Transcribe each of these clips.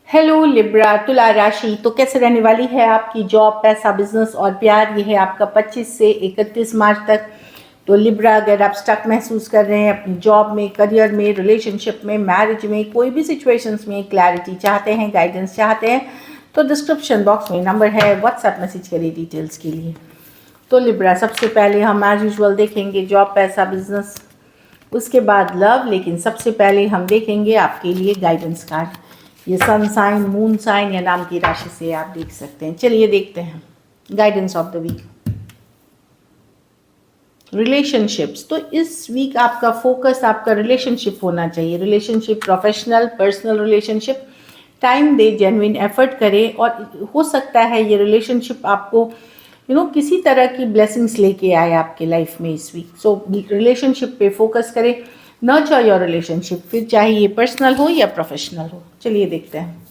Hello Libra तुला राशि। तो कैसे रहने वाली है आपकी जॉब, पैसा, बिजनेस और प्यार। ये है आपका 25 से 31 मार्च तक। तो लिब्रा, अगर आप स्टक महसूस कर रहे हैं अपनी जॉब में, करियर में, रिलेशनशिप में, मैरिज में, कोई भी सिचुएशंस में क्लैरिटी चाहते हैं, गाइडेंस चाहते हैं, तो डिस्क्रिप्शन बॉक्स में नंबर है, व्हाट्सएप मैसेज करिए डिटेल्स के लिए। तो लिब्रा, सबसे पहले हम एज यूजुअल देखेंगे जॉब, पैसा, बिजनेस, उसके बाद लव, लेकिन सबसे पहले हम देखेंगे आपके लिए गाइडेंस कार्ड। ये सन साइन, मून साइन या नाम की राशि से आप देख सकते हैं। चलिए देखते हैं guidance of the week. Relationships, तो इस वीक आपका फोकस आपका रिलेशनशिप होना चाहिए। Relationship, professional, personal relationship. Time दे, जेन्युइन एफर्ट करें, और हो सकता है ये रिलेशनशिप आपको किसी तरह की ब्लेसिंग्स लेके आए आपके लाइफ में इस वीक। सो रिलेशनशिप पे फोकस करें, नर्चर योर रिलेशनशिप, फिर चाहे ये पर्सनल हो या प्रोफेशनल हो। चलिए देखते हैं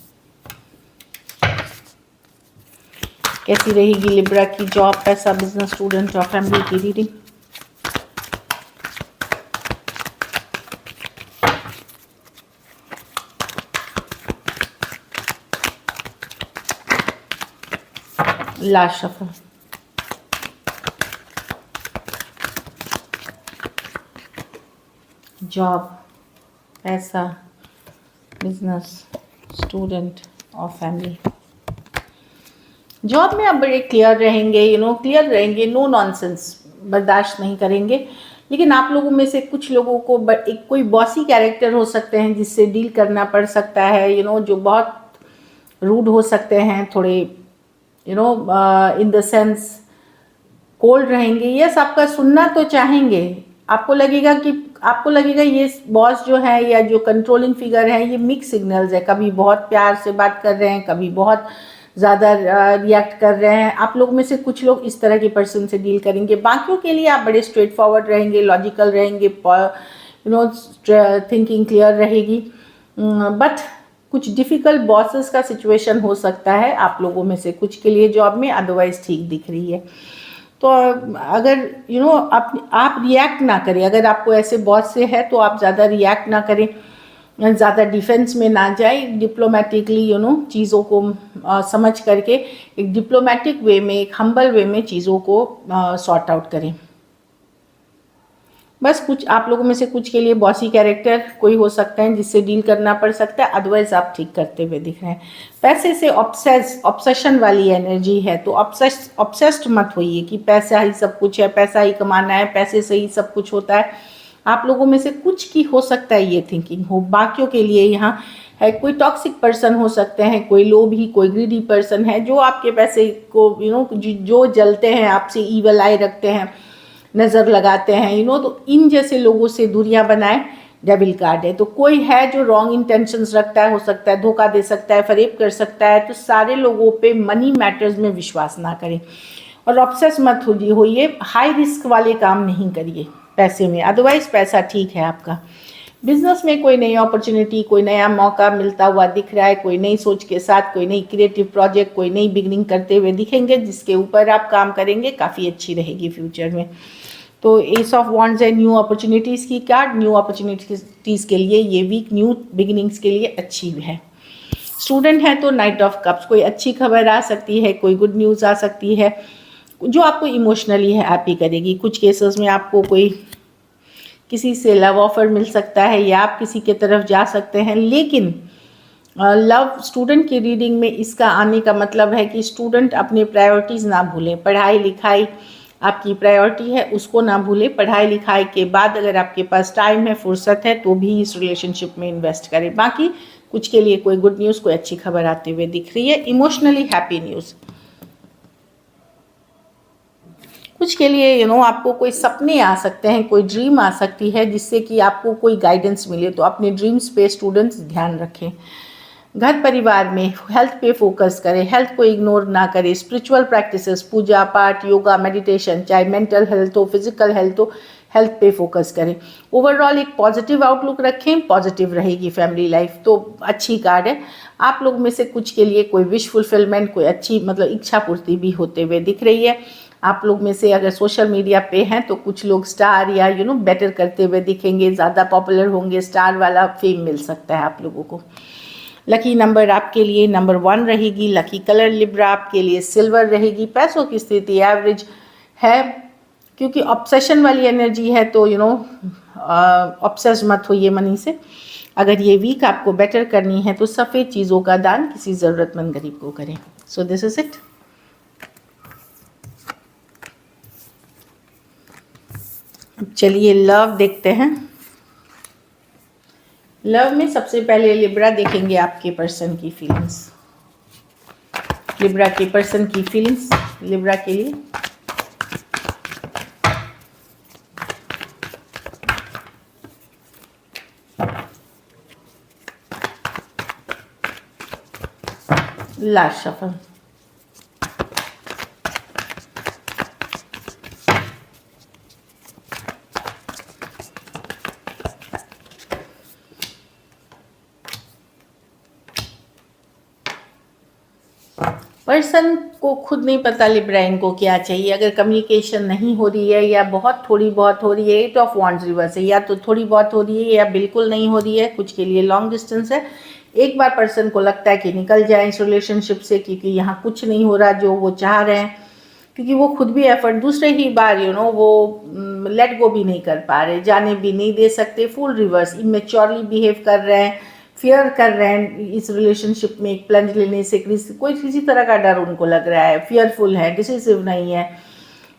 कैसी रहेगी लिब्रा की जॉब, पैसा, बिजनेस, स्टूडेंट और फैमिली की रीडिंग। Last shuffle. जॉब, पैसा, बिजनेस, स्टूडेंट और फैमिली। जॉब में आप बड़े क्लियर रहेंगे, क्लियर रहेंगे, नो नॉनसेंस बर्दाश्त नहीं करेंगे। लेकिन आप लोगों में से कुछ लोगों को एक कोई बॉसी कैरेक्टर हो सकते हैं जिससे डील करना पड़ सकता है, जो बहुत रूड हो सकते हैं, थोड़े इन द सेंस कोल्ड रहेंगे। यस, आपका सुनना तो चाहेंगे। आपको लगेगा ये बॉस जो है या जो कंट्रोलिंग फिगर है, ये मिक्स सिग्नल्स है। कभी बहुत प्यार से बात कर रहे हैं, कभी बहुत ज़्यादा रिएक्ट कर रहे हैं। आप लोग में से कुछ लोग इस तरह के पर्सन से डील करेंगे। बाकियों के लिए आप बड़े स्ट्रेट फॉरवर्ड रहेंगे, लॉजिकल रहेंगे, थिंकिंग क्लियर रहेगी। बट कुछ डिफ़िकल्ट बॉसेस का सिचुएशन हो सकता है आप लोगों में से कुछ के लिए जॉब में, अदरवाइज ठीक दिख रही है। तो अगर आप रिएक्ट ना करें, अगर आपको ऐसे बॉस से है तो आप ज़्यादा रिएक्ट ना करें, ज़्यादा डिफेंस में ना जाए। डिप्लोमेटिकली चीज़ों को समझ करके एक डिप्लोमेटिक वे में, एक हम्बल वे में चीज़ों को सॉर्ट आउट करें। बस कुछ आप लोगों में से कुछ के लिए बॉसी कैरेक्टर कोई हो सकता है जिससे डील करना पड़ सकता है, अदरवाइज आप ठीक करते हुए दिख रहे हैं। पैसे से ऑब्सेशन वाली एनर्जी है, तो ऑब्सेस्ड मत होइए कि पैसा ही सब कुछ है, पैसा ही कमाना है, पैसे से ही सब कुछ होता है। आप लोगों में से कुछ की हो सकता है ये थिंकिंग हो। बाकियों के लिए यहाँ है कोई टॉक्सिक पर्सन हो सकते हैं, कोई लोभी, कोई ग्रीडी पर्सन है जो आपके पैसे को जो जलते हैं, आपसे ईवल आई रखते हैं, नज़र लगाते हैं, तो इन जैसे लोगों से दूरियां बनाए। डेविल कार्ड है, तो कोई है जो रॉन्ग इंटेंशंस रखता है, हो सकता है धोखा दे सकता है, फरेब कर सकता है। तो सारे लोगों पे मनी मैटर्स में विश्वास ना करें और ऑब्सेस मत होइए। हाई रिस्क वाले काम नहीं करिए पैसे में, अदरवाइज पैसा ठीक है आपका। बिजनेस में कोई नई अपॉर्चुनिटी, कोई नया मौका मिलता हुआ दिख रहा है, कोई नई सोच के साथ, कोई नई क्रिएटिव प्रोजेक्ट, कोई नई बिगनिंग करते हुए दिखेंगे, जिसके ऊपर आप काम करेंगे, काफ़ी अच्छी रहेगी फ्यूचर में। तो एस ऑफ वॉन्ड्स है न्यू अपॉर्चुनिटीज़ की कार्ड। न्यू अपॉर्चुनिटीज़ के लिए ये वीक न्यू बिगिनिंग्स के लिए अच्छी है। स्टूडेंट है तो नाइट ऑफ कप्स, कोई अच्छी खबर आ सकती है, कोई गुड न्यूज़ आ सकती है जो आपको इमोशनली हैप्पी करेगी। कुछ केसेस में आपको कोई किसी से लव ऑफर मिल सकता है या आप किसी के तरफ जा सकते हैं। लेकिन लव स्टूडेंट की रीडिंग में इसका आने का मतलब है कि स्टूडेंट अपने प्रायोरिटीज़ ना भूलें। पढ़ाई लिखाई आपकी प्रायोरिटी है, उसको ना भूलें। पढ़ाई लिखाई के बाद अगर आपके पास टाइम है, फुर्सत है, तो भी इस रिलेशनशिप में इन्वेस्ट करें। बाकी कुछ के लिए कोई गुड न्यूज़, कोई अच्छी खबर आते हुए दिख रही है, इमोशनली हैप्पी न्यूज़। कुछ के लिए आपको कोई सपने आ सकते हैं, कोई ड्रीम आ सकती है जिससे कि आपको कोई गाइडेंस मिले, तो अपने ड्रीम्स पे स्टूडेंट्स ध्यान रखें। घर परिवार में हेल्थ पे फोकस करें, हेल्थ को इग्नोर ना करें। स्पिरिचुअल प्रैक्टिसेस, पूजा पाठ, योगा, मेडिटेशन, चाहे मेंटल हेल्थ हो, फिजिकल हेल्थ हो, हेल्थ पे फोकस करें। ओवरऑल एक पॉजिटिव आउटलुक रखें, पॉजिटिव रहेगी फैमिली लाइफ। तो अच्छी कार्ड है। आप लोग में से कुछ के लिए कोई विश फुलफिलमेंट, कोई अच्छी इच्छा पूर्ति भी होते हुए दिख रही है। आप लोग में से अगर सोशल मीडिया पे हैं तो कुछ लोग स्टार या बेटर करते हुए दिखेंगे, ज़्यादा पॉपुलर होंगे, स्टार वाला फेम मिल सकता है आप लोगों को। लकी नंबर आपके लिए नंबर 1 रहेगी। लकी कलर लिब्रा आपके लिए सिल्वर रहेगी। पैसों की स्थिति एवरेज है, क्योंकि ऑब्सेशन वाली एनर्जी है, तो ऑब्सेस मत होइए मनी से। अगर ये वीक आपको बेटर करनी है तो सफ़ेद चीज़ों का दान किसी ज़रूरतमंद गरीब को करें। So this is it. अब चलिए लव देखते हैं। लव में सबसे पहले लिब्रा देखेंगे आपके पर्सन की फीलिंग्स। लिब्रा के पर्सन की फीलिंग्स लिब्रा के लिए। Last shuffle. पर्सन को खुद नहीं पता लिब्रा को क्या चाहिए। अगर कम्युनिकेशन नहीं हो रही है या बहुत थोड़ी बहुत हो रही है, 8 ऑफ वांड्स रिवर्स है, या तो थोड़ी बहुत हो रही है या बिल्कुल नहीं हो रही है, कुछ के लिए लॉन्ग डिस्टेंस है। एक बार पर्सन को लगता है कि निकल जाए इस रिलेशनशिप से, क्योंकि यहाँ कुछ नहीं हो रहा जो वो चाह रहे हैं, क्योंकि वो खुद भी एफर्ट, दूसरे ही बार वो लेट गो भी नहीं कर पा रहे, जाने भी नहीं दे सकते, फुल रिवर्स, इमेच्योरली बिहेव कर रहे हैं, फियर कर रहे हैं इस रिलेशनशिप में एक प्लंज लेने से। कोई किसी तरह का डर उनको लग रहा है, फियरफुल है, डिसिसिव नहीं है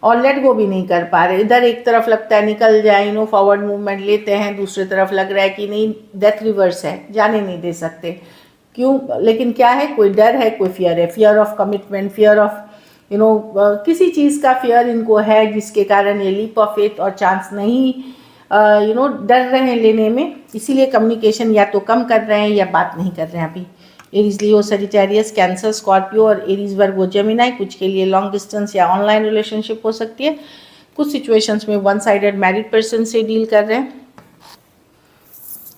और लेट गो भी नहीं कर पा रहे। इधर एक तरफ लगता है निकल जाए, फॉरवर्ड मूवमेंट लेते हैं, दूसरी तरफ लग रहा है कि नहीं, डेथ रिवर्स है, जाने नहीं दे सकते। क्यों? लेकिन क्या है, कोई डर है, कोई फियर है, fear of commitment, fear of किसी चीज़ का फियर इनको है, जिसके कारण ये लीप ऑफ फेथ और चांस नहीं डर रहे हैं लेने में। इसीलिए कम्युनिकेशन या तो कम कर रहे हैं या बात नहीं कर रहे हैं अभी। Aries, Leo, Sagittarius, cancer, Scorpio और एरीज, वर्गो, जेमिनाई, कुछ के लिए लॉन्ग डिस्टेंस या ऑनलाइन रिलेशनशिप हो सकती है। कुछ सिचुएशंस में वन साइडेड मैरिड पर्सन से डील कर रहे हैं।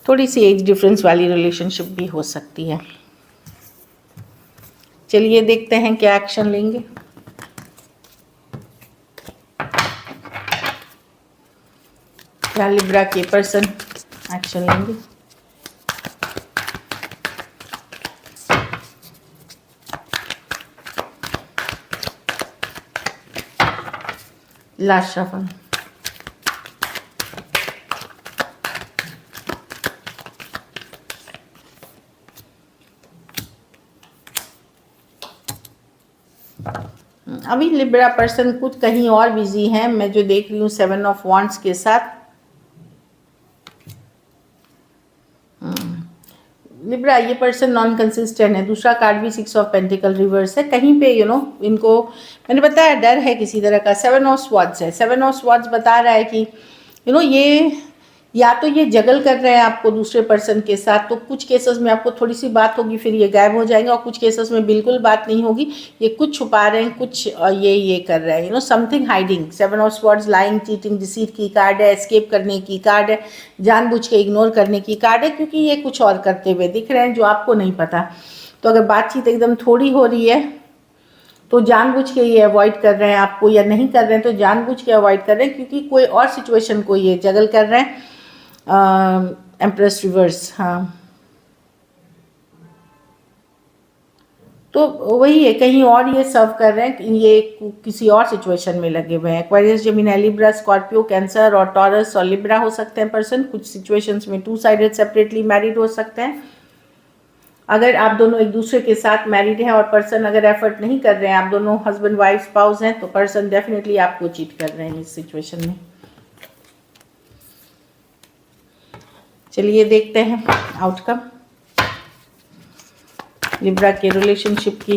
थोड़ी सी एज डिफरेंस वाली रिलेशनशिप भी हो सकती है। चलिए देखते हैं क्या एक्शन लेंगे। क्या लिब्रा के पर्सन एक्शन लेंगे। Last shuffle. अभी लिब्रा पर्सन कुछ कहीं और बिजी हैं, मैं जो देख रही हूँ 7 ऑफ वांड्स के साथ। लिब्रा, ये पर्सन नॉन कंसिस्टेंट है। दूसरा कार्ड भी 6 ऑफ पेंटिकल रिवर्स है। कहीं पे इनको मैंने बताया डर है किसी तरह का। 7 ऑफ स्वॉर्ड्स है। 7 ऑफ स्वॉर्ड्स बता रहा है कि ये या तो ये जगल कर रहे हैं आपको दूसरे पर्सन के साथ, तो कुछ केसेस में आपको थोड़ी सी बात होगी फिर ये गायब हो जाएंगे, और कुछ केसेस में बिल्कुल बात नहीं होगी, ये कुछ छुपा रहे हैं, कुछ ये कर रहे हैं, something hiding. 7 of swords lying, cheating, deceit की कार्ड है, एस्केप करने की कार्ड है, जानबूझ के इग्नोर करने की कार्ड है, क्योंकि ये कुछ और करते हुए दिख रहे हैं जो आपको नहीं पता। तो अगर बातचीत एकदम थोड़ी हो रही है तो जानबूझ के ये अवॉइड कर रहे हैं आपको, या नहीं कर रहे हैं तो जानबूझ के अवॉइड कर रहे हैं, क्योंकि कोई और सिचुएशन को ये जगल कर रहे हैं। एम्प्रेस रिवर्स, हाँ, तो वही है, कहीं और ये सर्व कर रहे हैं, ये किसी और सिचुएशन में लगे हुए हैं। Aquarius, Gemini, Libra, Scorpio, cancer और टॉरस और लिब्रा हो सकते हैं पर्सन। कुछ सिचुएशंस में 2 साइडेड सेपरेटली मैरिड हो सकते हैं। अगर आप दोनों एक दूसरे के साथ मैरिड हैं और पर्सन अगर एफर्ट नहीं कर रहे हैं, आप दोनों हस्बैंड वाइफ स्पाउस हैं, तो पर्सन डेफिनेटली आपको चीट कर रहे हैं इस सिचुएशन में। चलिए देखते हैं आउटकम लिब्रा के रिलेशनशिप की।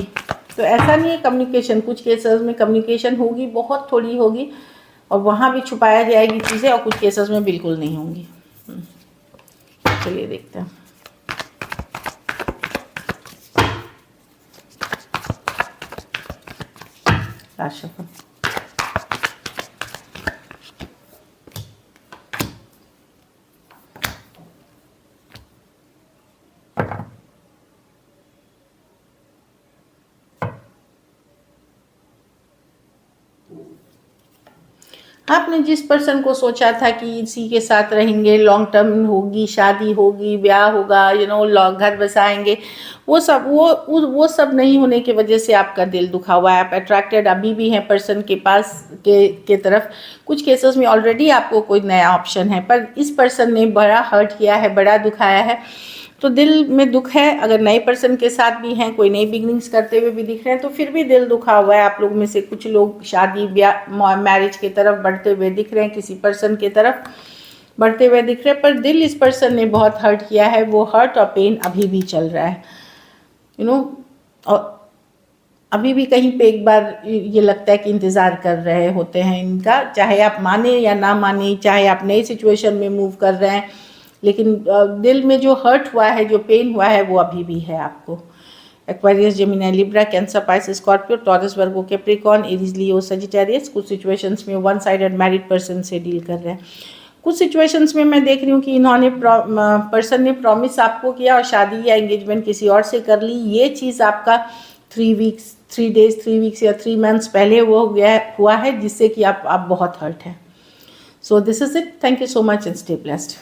तो ऐसा नहीं है कम्युनिकेशन, कुछ केसेस में कम्युनिकेशन होगी, बहुत थोड़ी होगी, और वहाँ भी छुपाया जाएगी चीज़ें, और कुछ केसेस में बिल्कुल नहीं होंगी। चलिए देखते हैं। राशिफल। आपने जिस पर्सन को सोचा था कि इसी के साथ रहेंगे, लॉन्ग टर्म होगी, शादी होगी, ब्याह होगा, घर बसाएंगे, वो सब नहीं होने की वजह से आपका दिल दुखा हुआ है। आप अट्रैक्टेड अभी भी हैं पर्सन के पास के तरफ। कुछ केसेस में ऑलरेडी आपको कोई नया ऑप्शन है, पर इस पर्सन ने बड़ा हर्ट किया है, बड़ा दुखाया है, तो दिल में दुख है। अगर नए पर्सन के साथ भी हैं, कोई नई बिगनिंग्स करते हुए भी दिख रहे हैं, तो फिर भी दिल दुखा हुआ है। आप लोग में से कुछ लोग शादी ब्याह मैरिज की तरफ बढ़ते हुए दिख रहे हैं, किसी पर्सन की तरफ बढ़ते हुए दिख रहे हैं, पर दिल इस पर्सन ने बहुत हर्ट किया है। वो हर्ट और पेन अभी भी चल रहा है, और अभी भी कहीं पे एक बार ये लगता है कि इंतज़ार कर रहे होते हैं इनका, चाहे आप माने या ना माने, चाहे आप नई सिचुएशन में मूव कर रहे हैं, लेकिन दिल में जो हर्ट हुआ है, जो पेन हुआ है, वो अभी भी है आपको। Aquarius, Gemini, Libra, Cancer, Pisces, Scorpio, Taurus, Virgo, Capricorn, Aries, Leo, Sagittarius कुछ सिचुएशंस में वन साइडेड मैरिड पर्सन से डील कर रहे हैं। कुछ सिचुएशंस में मैं देख रही हूँ कि इन्होंने पर्सन ने प्रॉमिस आपको किया और शादी या एंगेजमेंट किसी और से कर ली। ये चीज़ आपका 3 डेज 3 वीक्स या 3 मंथ्स पहले वो हुआ है, जिससे कि आप बहुत हर्ट हैं। So this is it. Thank you so much and stay blessed.